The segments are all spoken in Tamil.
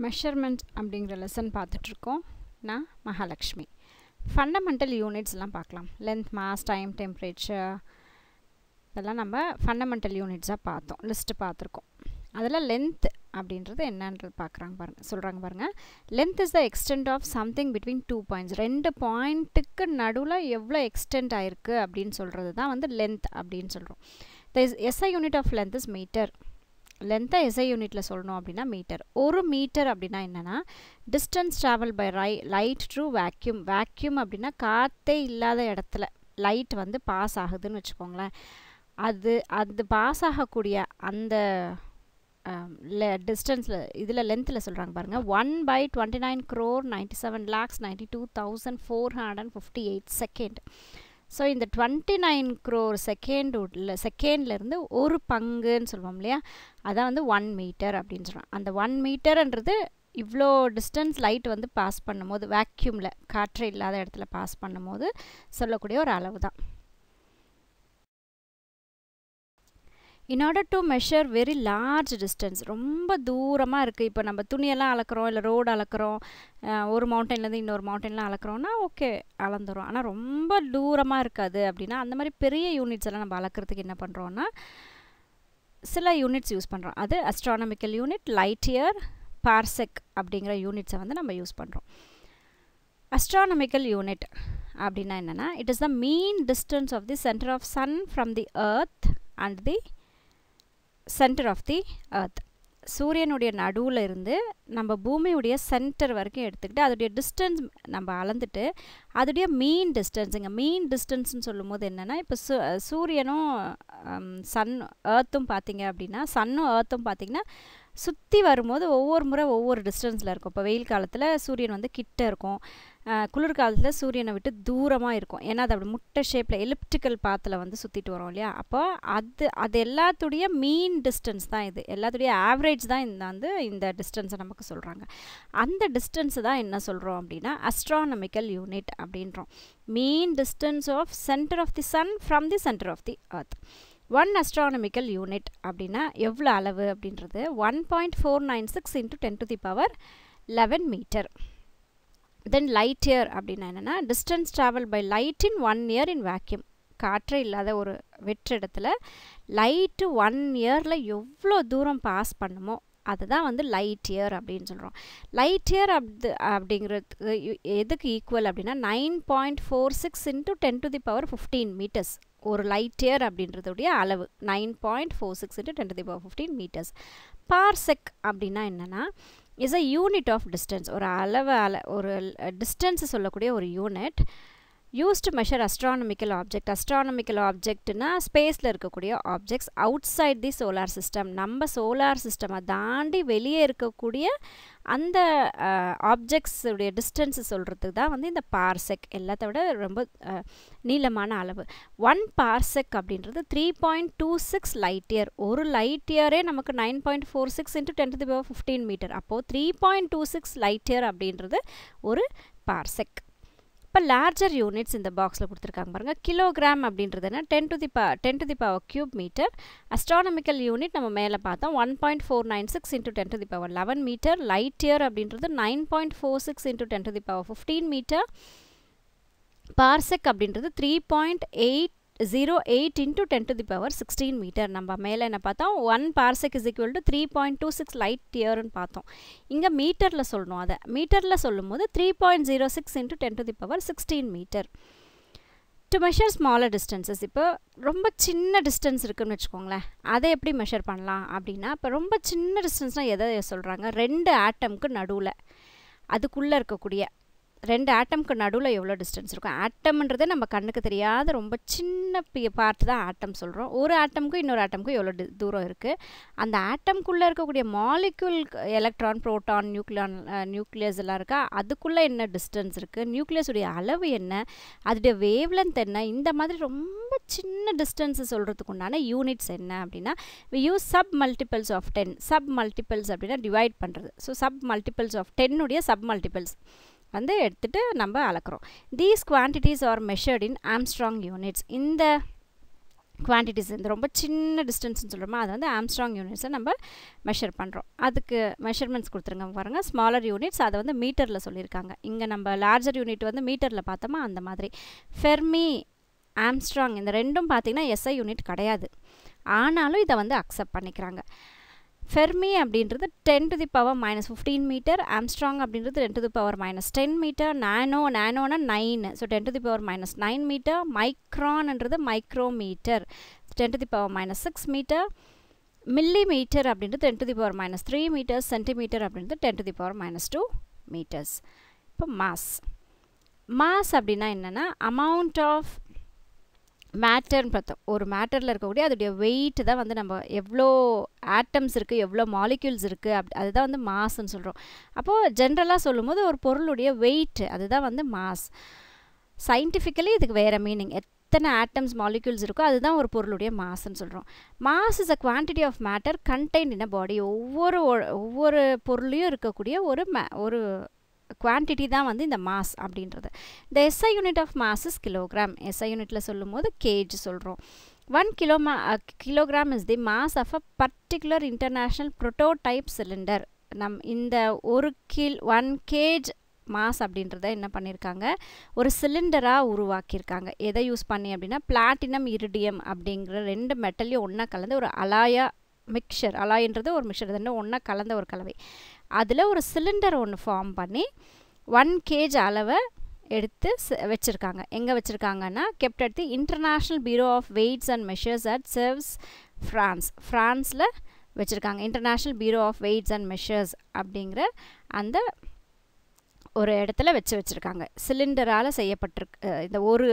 மெஷர்மெண்ட் அப்படிங்கிற லெசன் பார்த்துட்ருக்கோம். நான் மகாலட்சுமி. ஃபண்டமெண்டல் யூனிட்ஸ்லாம் பார்க்கலாம். லென்த், மாஸ், டைம், டெம்பரேச்சர் இதெல்லாம் நம்ம ஃபண்டமெண்டல் யூனிட்ஸாக பார்த்தோம், லிஸ்ட்டு பார்த்துருக்கோம். அதில் லென்த் அப்படின்றது என்னன்றது சொல்கிறாங்க பாருங்கள். Length is the extent of something between 2 points. 2 பாயிண்ட்டுக்கு நடுவில் எவ்வளோ எக்ஸ்டென்ட் ஆகிருக்கு அப்படின்னு சொல்கிறது தான் வந்து லென்த் அப்படின்னு சொல்கிறோம். The SI unit of length is metre. லென்த்தை எஸ்ஐ யூனிட்டில் சொல்லணும் அப்படின்னா மீட்டர். ஒரு மீட்டர் அப்படின்னா என்னென்னா distance travel by light through vacuum. Vacuum அப்படின்னா காற்றே இல்லாத இடத்துல லைட் வந்து பாஸ் ஆகுதுன்னு வச்சுக்கோங்களேன். அது பாஸ் ஆகக்கூடிய அந்த டிஸ்டன்ஸில் இதில் லென்த்தில் சொல்கிறாங்க பாருங்கள். 1/29,97,92,458 செகண்ட். ஸோ இந்த 29 crore செகண்ட்லேருந்து ஒரு பங்குன்னு சொல்லுவோம் இல்லையா, அதான் வந்து 1 மீட்டர் அப்படின்னு சொல்கிறோம். அந்த 1 மீட்டர்ன்றது இவ்வளோ டிஸ்டன்ஸ் லைட் வந்து பாஸ் பண்ணும்போது, வேக்யூமில் காற்று இல்லாத இடத்துல பாஸ் பண்ணும்போது சொல்லக்கூடிய ஒரு அளவு தான். In order to measure very large distance, ரொம்ப தூரமாக இருக்குது, இப்போ நம்ம துணியெல்லாம் அளக்குறோம், இல்லை ரோடு அளக்குறோம், ஒரு மவுண்டன்லேருந்து இன்னொரு மவுண்டன்லாம் அளக்குறோன்னா ஓகே அளந்துடும். ஆனால் ரொம்ப தூரமாக இருக்காது அப்படின்னா அந்த மாதிரி பெரிய யூனிட்ஸ் எல்லாம் நம்ம அளக்கிறதுக்கு என்ன பண்ணுறோன்னா சில யூனிட்ஸ் யூஸ் பண்ணுறோம். அது astronomical unit, light year, parsec அப்படிங்கிற யூனிட்ஸை வந்து நம்ம யூஸ் பண்ணுறோம். அஸ்ட்ரானமிக்கல் யூனிட் அப்படின்னா என்னென்னா it is the mean distance of the centre of sun from the earth and the centre of the earth. சூரியனுடைய நடுவில் இருந்து நம்ம பூமியுடைய சென்டர் வரைக்கும் எடுத்துக்கிட்டு அதோடைய டிஸ்டன்ஸ் நம்ம அளந்துட்டு அதோடைய மீன் டிஸ்டன்ஸுங்க. மீன் டிஸ்டன்ஸ்னு சொல்லும் போது என்னென்னா இப்போ சூரியனும் எர்த்தும் பார்த்திங்க அப்படின்னா, சன்னும் எர்த்தும் பார்த்திங்கன்னா சுற்றி வரும்போது ஒவ்வொரு முறை ஒவ்வொரு டிஸ்டன்ஸில் இருக்கும். இப்போ வெயில் காலத்தில் சூரியன் வந்து கிட்ட இருக்கும், குளிர்காலத்தில் சூரியனை விட்டு தூரமாக இருக்கும். ஏன்னா அது அப்படி முட்டை ஷேப்பில் எலிப்டிக்கல் பாத்தில் வந்து சுற்றிட்டு வரோம் இல்லையா. அப்போ அது எல்லாத்துடைய மீன் டிஸ்டன்ஸ் தான் இது, எல்லாத்துடைய ஆவரேஜ் தான் இந்த டிஸ்டன்ஸை நமக்கு சொல்கிறாங்க. அந்த டிஸ்டன்ஸு தான் என்ன சொல்கிறோம் அப்படின்னா அஸ்ட்ரானமிக்கல் யூனிட் அப்படின்றோம். Mean distance of centre of the sun from the centre of the earth. 1 astronomical unit அப்படின்னா எவ்வளோ அளவு அப்படின்றது 1.496 × 10⁻11 மீட்டர். தென் லைட் இயர் அப்படின்னா என்னென்னா distance travel by light in 1 year in vacuum. காற்றே இல்லாத ஒரு வெற்றிடத்தில் லைட்டு 1 இயரில் எவ்வளோ தூரம் பாஸ் பண்ணுமோ அதுதான் வந்து லைட் இயர் அப்படின்னு சொல்கிறோம். லைட் இயர் அப்படிங்கிறதுக்கு எதுக்கு ஈக்குவல் அப்படின்னா 9.46 × 10⁻15 மீட்டர்ஸ். ஒரு லைட் இயர் அப்படின்றதுடைய அளவு 9.46 × 10⁻15 மீட்டர்ஸ். பார்செக் அப்படின்னா என்னென்னா is a unit of distance. ஒரு ஒரு டிஸ்டன்ஸ் சொல்லக்கூடிய ஒரு unit use to measure astronomical object. Astronomical ஆப்ஜெக்ட்னா ஸ்பேஸில் இருக்கக்கூடிய objects outside the solar system. நம்ம சோலார் சிஸ்டமை தாண்டி வெளியே இருக்கக்கூடிய அந்த ஆப்ஜெக்ட்ஸுடைய டிஸ்டன்ஸு சொல்கிறதுக்கு தான் வந்து இந்த பார்செக். எல்லாத்த விட ரொம்ப நீளமான அளவு. 1 பார்செக் அப்படின்றது 3.26 லைட் இயர். ஒரு லைட் இயரே நமக்கு 9.46 × 10⁻15 மீட்டர். அப்போது 3.26 லைட் இயர் அப்படின்றது ஒரு பார்செக். இப்போ லார்ஜர் யூனிட்ஸ் இந்த பாக்ஸில் கொடுத்துருக்காங்க பாருங்கள். கிலோகிராம் அப்படின்றதுனா 10⁻³ மீட்டர். அஸ்ட்ரானமிக்கல் யூனிட் நம்ம மேலே பார்த்தோம் 1.496 × 10⁻11 மீட்டர். லைட் இயர் அப்படின்றது 9.46 × 10⁻15 மீட்டர். பார்செக் அப்படின்றது 3.08 × 10⁻16 மீட்டர். நம்ம மேலே என்ன பார்த்தோம் 1 parsec is equal to 3.26 light இயர்னு பார்த்தோம். இங்கே மீட்டரில் சொல்லணும். அதை மீட்டரில் சொல்லும் போது 3.06 × 10⁻16 metre. To measure smaller distances. இப்போ ரொம்ப சின்ன டிஸ்டன்ஸ் இருக்குதுன்னு வச்சுக்கோங்களேன், அதை எப்படி மெஷர் பண்ணலாம் அப்படின்னா இப்போ ரொம்ப சின்ன டிஸ்டன்ஸ்னால் எதை சொல்கிறாங்க, 2 ஆட்டம்க்கு நடுவில் அதுக்குள்ளே இருக்கக்கூடிய 2 ஆட்டம்க்கு நடுவில் எவ்வளோ டிஸ்டன்ஸ் இருக்கும். ஆட்டம்ன்றது நம்ம கண்ணுக்கு தெரியாத ரொம்ப சின்ன பார்ட் தான் ஆட்டம் சொல்கிறோம். ஒரு ஆட்டம்க்கும் இன்னொரு ஆட்டம்க்கும் எவ்வளோ தூரம் இருக்குது. அந்த ஆட்டம்குள்ளே இருக்கக்கூடிய மாலிக்யூல் எலக்ட்ரான், புரோட்டான், நியூக்ளியஸ் எல்லாம் இருக்கா, அதுக்குள்ளே என்ன டிஸ்டன்ஸ் இருக்குது, நியூக்ளியஸுடைய அளவு என்ன, அதோடைய வேவ்லென்த் என்ன, இந்த மாதிரி ரொம்ப சின்ன டிஸ்டன்ஸு சொல்கிறதுக்கு உண்டான யூனிட்ஸ் என்ன அப்படின்னா we use sub multiples of 10. Sub multiples அப்படின்னா டிவைட் பண்ணுறது. ஸோ சப் மல்டிபிள்ஸ் ஆஃப் 10 உடைய சப் மல்டிபிள்ஸ் வந்து எடுத்துகிட்டு நம்ம அளக்கிறோம். These quantities are measured in angstrom units. இந்த குவான்டிட்டிஸ் இந்த ரொம்ப சின்ன டிஸ்டன்ஸ்னு சொல்கிறோமா அது வந்து ஆம்ஸ்ட்ராங் யூனிட்ஸை நம்ம மெஷர் பண்ணுறோம். அதுக்கு மெஷர்மெண்ட்ஸ் கொடுத்துருங்க பாருங்கள். ஸ்மாலர் யூனிட்ஸ் அதை வந்து மீட்டரில் சொல்லியிருக்காங்க. இங்கே நம்ம லார்ஜர் யூனிட் வந்து மீட்டரில் பார்த்தோமா அந்த மாதிரி. ஃபெர்மி, ஆம்ஸ்ட்ராங் இந்த ரெண்டும் பார்த்திங்கன்னா எஸ்ஐ யூனிட் கிடையாது, ஆனாலும் இதை வந்து அக்செப்ட் பண்ணிக்கிறாங்க. ஃபெர்மி அப்படின்றது 10⁻⁻15 மீட்டர், ஆம்ஸ்ட்ராங் அப்படின்றது 10⁻⁻10 மீட்டர், நானோனா 9, ஸோ 10⁻⁻9 மீட்டர், மைக்ரான்ன்றது மைக்ரோமீட்டர் 10⁻⁻6 மீட்டர், மில்லிமீட்டர் அப்படின்றது 10⁻⁻3 மீட்டர், சென்டிமீட்டர் அப்படின்றது 10⁻⁻2 மீட்டர்ஸ். இப்போ மாஸ் அப்படின்னா என்னென்னா அமௌண்ட் ஆஃப் மேட்டர்னு பார்த்தோம். ஒரு மேட்டரில் இருக்கக்கூடிய அதோடைய வெயிட் தான் வந்து நம்ம எவ்வளோ ஆட்டம்ஸ் இருக்குது, எவ்வளோ மாலிக்யூல்ஸ் இருக்குது, அதுதான் வந்து மாஸ்ன்னு சொல்கிறோம். அப்போது ஜென்ரலாக சொல்லும்போது ஒரு பொருளுடைய வெயிட் அதுதான் வந்து மாஸ். சயின்டிஃபிக்கலி இதுக்கு வேறு மீனிங், எத்தனை ஆட்டம்ஸ் மாலிக்யூல்ஸ் இருக்கோ அதுதான் ஒரு பொருளுடைய மாஸ்ன்னு சொல்கிறோம். Mass is a quantity of matter contained in a body. ஒவ்வொரு பொருளையும் இருக்கக்கூடிய ஒரு குவான்டிட்டி தான் வந்து இந்த மாஸ் அப்படின்றது. இந்த SI unit of mass is kilogram. SI யூனிட்டில் சொல்லும் போது கேஜ் சொல்கிறோம். 1 kilogram is the mass of a particular international prototype cylinder. இந்த 1 kg மாஸ் அப்படின்றத என்ன பண்ணியிருக்காங்க, ஒரு சிலிண்டராக உருவாக்கியிருக்காங்க. எதை யூஸ் பண்ணி அப்படின்னா பிளாட்டினம் இரிடியம் அப்படிங்கிற 2 மெட்டலையும் ஒன்றா கலந்து ஒரு அலாயா மிக்சர், அலாயின்றது ஒரு மிக்சர், ரெண்டும் ஒன்றா கலந்த ஒரு கலவை, அதில் ஒரு சிலிண்டர் ஒன்று ஃபார்ம் பண்ணி 1 kg அளவை எடுத்து வச்சுருக்காங்க. எங்கே வச்சுருக்காங்கன்னா kept at the international bureau of weights and measures at செவ்ஸ், ஃப்ரான்ஸில் வச்சுருக்காங்க. International bureau of weights and measures அப்படிங்கிற அந்த ஒரு இடத்துல வச்சுருக்காங்க. சிலிண்டரால் செய்யப்பட்டிருக்கு. இந்த 1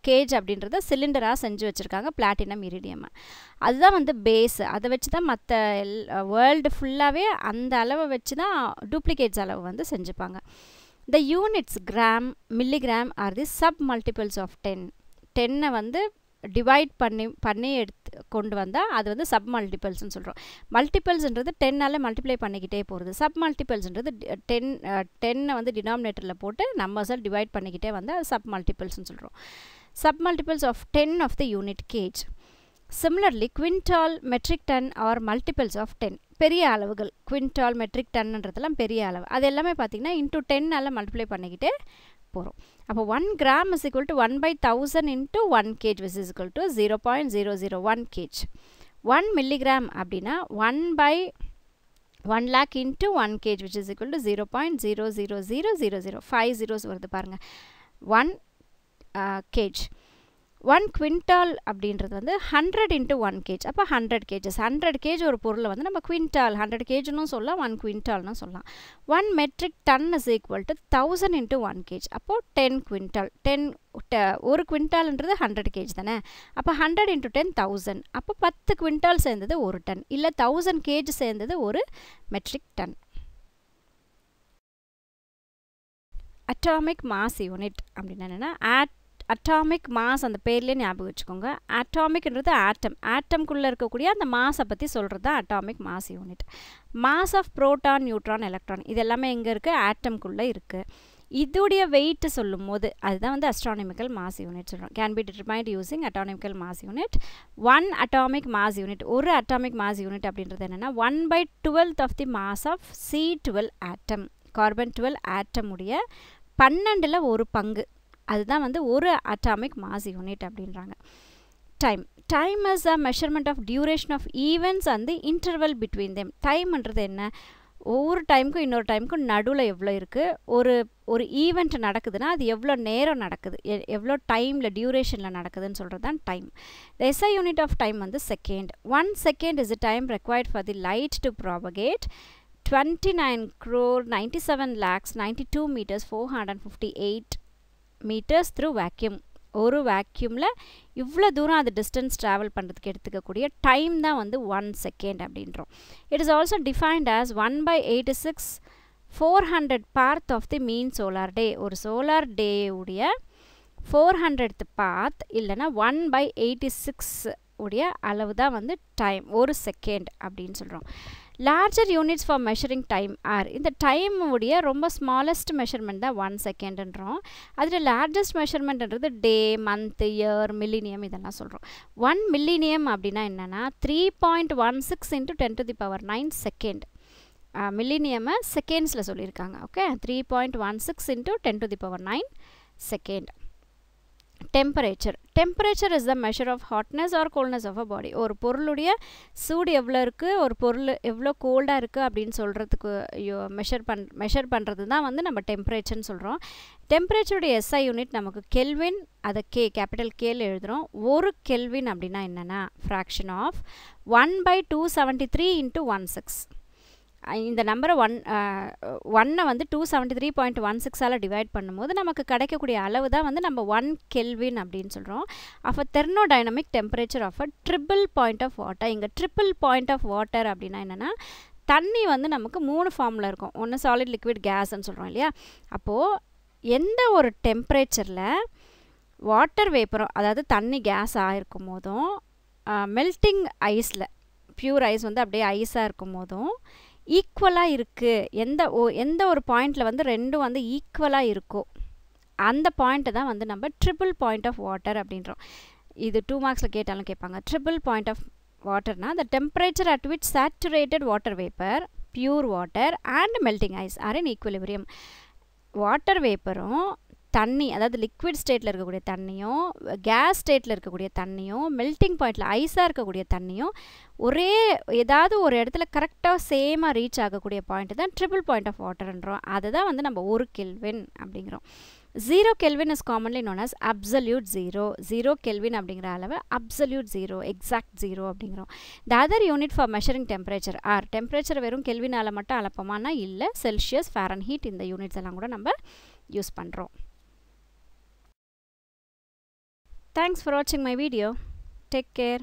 kg அப்படின்றத சிலிண்டராக செஞ்சு வச்சுருக்காங்க பிளாட்டினம் இரிடியம். அதுதான் வந்து பேஸு. அதை வச்சு தான் மற்ற வேர்ல்டு ஃபுல்லாகவே அந்த அளவை வச்சு தான் டூப்ளிகேட்ஸ் அளவு வந்து செஞ்சுப்பாங்க. The units gram, milligram are the sub multiples of 10. 10 வந்து டிவைட் பண்ணி எடுத்து கொண்டு வந்தால் அது வந்து சப் மல்டிபிள்ஸ்னு சொல்கிறோம். மல்டிபிள்ஸ்ன்றது 10ஆல் மல்டிப்ளை பண்ணிக்கிட்டே போகிறது. சப் மல்டிபிள்ஸ்ன்றது 10 வந்து டினாமினேட்டரில் போட்டு நம்பர்ஸால் டிவைட் பண்ணிக்கிட்டே வந்தால் அது சப் மல்டிபிள்ஸ்னு சொல்கிறோம். Sub multiples of 10 of the unit kg. Similarly, quintal, metric ton or multiples of 10. பெரிய அளவுகள் குவிண்டால், மெட்ரிக் டன்ன்றதெல்லாம் பெரிய அளவு. அது எல்லாமே பார்த்திங்கன்னா இன்ட்டு 10ஆல் மல்டிப்ளை பண்ணிக்கிட்டே போகிறோம். அப்போ 1 gram is equal to 1/1000 into 1 kg which is equal to 0.001 kg. 1 milligram அப்படின்னா 1/1 lakh into 1 kg which is equal to 0.00000. 5 zeros வருது பாருங்கள். 1 kg. 1 quintal அப்படின்றது வந்து 100 into 1 kg. அப்போ 100 kgs. 100 kg ஒரு பொருளை வந்து நம்ம குவிண்டால் 100 kgன்னு சொல்லலாம், 1 quintalனு சொல்லலாம். 1 metric ton is equal to 1000 into 1 kg. அப்போ 10 quintal. ஒரு குவிண்டால்ன்றது 100 kg தானே. அப்போ 100 into 10 1000. அப்போ 10 குவிண்டால் சேர்ந்தது ஒரு டன், இல்லை 1000 kg சேர்ந்தது ஒரு metric tonne. Atomic mass unit அப்படின்னு என்னென்னா அட்டாமிக் மாஸ், அந்த பேர்லேயே ஞாபகம் வச்சுக்கோங்க. அட்டாமிக்ன்றது ஆட்டம்குள்ளே இருக்கக்கூடிய அந்த மாஸை பற்றி சொல்கிறது தான் atomic mass unit. Mass of proton, neutron, electron இது எல்லாமே எங்கே இருக்குது, ஆட்டம்குள்ளே இருக்குது. இதோடைய வெயிட் சொல்லும் போது அதுதான் வந்து அஸ்ட்ரானமிக்கல் மாஸ் யூனிட் சொல்கிறோம். Can be determined using atomical mass unit. 1 atomic mass unit, ஒரு அட்டாமிக் மாஸ் யூனிட் அப்படின்றது என்னென்னா 1/12 of the mass of C12 atom. Carbon 12 atom உடைய 12ல் ஒரு பங்கு, அதுதான் வந்து ஒரு அட்டாமிக் மாஸ் யூனிட் அப்படின்றாங்க. Time is a measurement of duration of events and the interval between them. டைம்ன்றது என்ன, ஒவ்வொரு டைமுக்கும் இன்னொரு டைமுக்கும் நடுவில் எவ்வளோ இருக்குது, ஒரு ஈவெண்ட் நடக்குதுன்னா அது எவ்வளோ நேரம் நடக்குது, எவ்வளோ டைமில் டியூரேஷனில் நடக்குதுன்னு சொல்கிறது தான் time. The SI unit of time வந்து second. 1 second is the time required for the light to propagate 29,97,92 meters 458 meters through vacuum. ஒரு வேக்யூமில் இவ்வளோ தூரம் அது டிஸ்டன்ஸ் ட்ராவல் பண்ணுறதுக்கு எடுத்துக்கக்கூடிய டைம் தான் வந்து 1 second அப்படின்றோம். It is also defined as 1/86 400th part of the mean solar day. ஒரு சோலார் டே உடைய 400th part இல்லைனா 1/86 உடைய அளவு தான் வந்து டைம், ஒரு செகண்ட் அப்படின்னு சொல்கிறோம். Larger units for measuring time are இந்த டைம் உடைய ரொம்ப ஸ்மாலஸ்ட் மெஷர்மெண்ட் தான் 1 செகண்ட்ன்றோம். அதில் லார்ஜஸ்ட் மெஷர்மெண்ட்ன்றது டே, மந்த், இயர், மில்லினியம் இதெல்லாம் சொல்கிறோம். 1 மில்லினியம் அப்படின்னா என்னென்னா 3.16 × 10⁹ செகண்ட். மில்லினியமை செகண்ட்ஸில் சொல்லியிருக்காங்க. Okay, 3.16 × 10⁹ second. Temperature. Temperature is the measure of hotness or coldness of a body. ஒரு பொருளுடைய சூடு எவ்வளோ இருக்குது, ஒரு பொருள் எவ்வளோ கோல்டாக இருக்குது அப்படின்னு சொல்கிறதுக்கு மெஷர் பண்ணுறது தான் வந்து நம்ம டெம்பரேச்சர்னு சொல்கிறோம். டெம்பரேச்சருடைய SI யூனிட் நமக்கு கெல்வின், அதை கேபிட்டல் கேல எழுதுகிறோம். ஒரு கெல்வின் அப்படின்னா என்னென்னா ஃப்ராக்ஷன் ஆஃப் 1/273 × 16. இந்த நம்பரை 1 வந்து 273.16 டிவைட் பண்ணும்போது நமக்கு கிடைக்கக்கூடிய அளவு தான் வந்து நம்ம 1 கெல்வின் அப்படின்னு சொல்கிறோம். Of a thermodynamic temperature of a triple point of water. இங்கே ட்ரிபிள் பாயிண்ட் ஆஃப் வாட்டர் அப்படின்னா என்னென்னா தண்ணி வந்து நமக்கு 3 ஃபார்மில் இருக்கும். ஒன்று சாலிட், லிக்விட், கேஸ்ன்னு சொல்கிறோம் இல்லையா. அப்போது எந்த ஒரு டெம்பரேச்சரில் வாட்டர் வேப்பரும், அதாவது தண்ணி கேஸ் ஆகிருக்கும் போதும், மெல்ட்டிங் ஐஸில் பியூர் ஐஸ் வந்து அப்படியே ஐஸாக இருக்கும் போதும் ஈக்குவலாக இருக்குது, எந்த ஒரு பாயிண்டில் வந்து ரெண்டும் வந்து ஈக்குவலாக இருக்கோ அந்த பாயிண்ட்டை தான் வந்து நம்ம ட்ரிபிள் பாயிண்ட் ஆஃப் வாட்டர் அப்படின்றோம். இது 2 மார்க்ஸில் கேட்டாலும் கேட்பாங்க. ட்ரிபிள் பாயிண்ட் ஆஃப் வாட்டர்னா the temperature at which saturated water vapor, pure water and melting ice are in equilibrium. Water வேப்பரும் தண்ணி, அதாவது லிக்விட் ஸ்டேட்டில் இருக்கக்கூடிய தண்ணியும் கேஸ் ஸ்டேட்டில் இருக்கக்கூடிய தண்ணியும் மெல்ட்டிங் பாயிண்டில் ஐஸாக இருக்கக்கூடிய தண்ணியும் ஒரே ஏதாவது ஒரு இடத்துல கரெக்டாக சேமாக ரீச் ஆகக்கூடிய பாயிண்ட் தான் ட்ரிபிள் பாயிண்ட் ஆஃப் வாட்டர்ன்றோம். அதை தான் வந்து நம்ம 1 கெல்வின் அப்படிங்கிறோம். 0 kelvin is commonly known as absolute 0. 0 kelvin அப்படிங்கிற அளவு அப்சல்யூட் 0, எக்ஸாக்ட் 0 அப்படிங்கிறோம். The other unit for measuring temperature are temperature வெறும் கெல்வினால் மட்டும் அளப்போமானா இல்லை, செல்சியஸ், ஃபாரன்ஹீட் இந்த யூனிட்ஸ் எல்லாம் கூட நம்ம யூஸ் பண்ணுறோம். Thanks for watching my video. Take care.